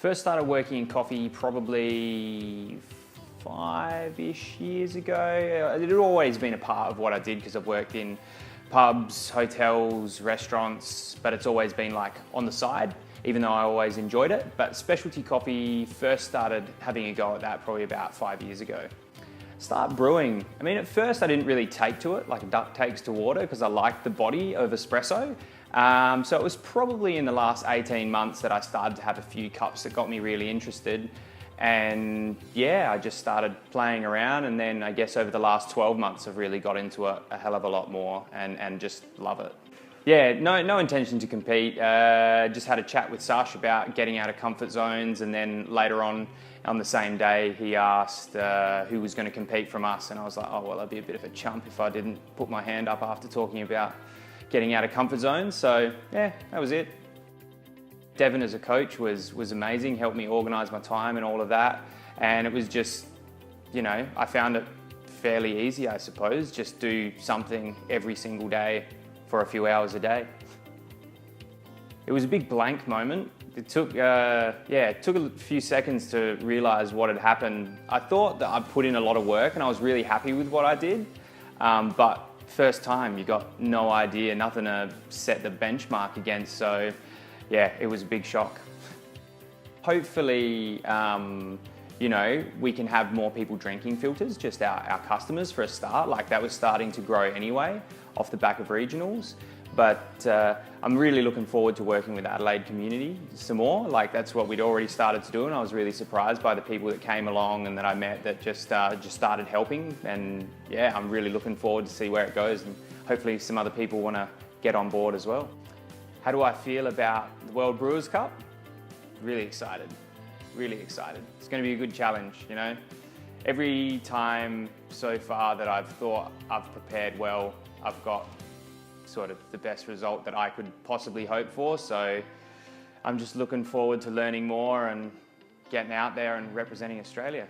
First started working in coffee probably 5-ish years ago. It had always been a part of what I did because I've worked in pubs, hotels, restaurants, but it's always been like on the side, even though I always enjoyed it. But specialty coffee first started having a go at that probably about 5 years ago. Start brewing. I mean, at first I didn't really take to it like a duck takes to water because I liked the body of espresso. So it was probably in the last 18 months that I started to have a few cups that got me really interested. And yeah, I just started playing around, and then I guess over the last 12 months I've really got into it a hell of a lot more and just love it. Yeah, no intention to compete. Just had a chat with Sash about getting out of comfort zones, and then later on the same day he asked who was going to compete from us, and I was like, oh well, I'd be a bit of a chump if I didn't put my hand up after talking about getting out of comfort zones. So yeah, that was it. Devon as a coach was amazing, helped me organise my time and all of that, and it was just, you know, I found it fairly easy, I suppose, just do something every single day for a few hours a day. It was a big blank moment. It took a few seconds to realise what had happened. I thought that I'd put in a lot of work and I was really happy with what I did, but first time you got no idea, nothing to set the benchmark against, so yeah, it was a big shock. Hopefully, you know, we can have more people drinking filters, just our customers for a start. Like that was starting to grow anyway off the back of regionals. But I'm really looking forward to working with the Adelaide community some more. Like that's what we'd already started to do, and I was really surprised by the people that came along and that I met that just started helping. And yeah, I'm really looking forward to see where it goes, and hopefully some other people want to get on board as well. How do I feel about the World Brewers Cup? Really excited, really excited. It's going to be a good challenge, you know. Every time so far that I've thought I've prepared well, I've got sort of the best result that I could possibly hope for. So I'm just looking forward to learning more and getting out there and representing Australia.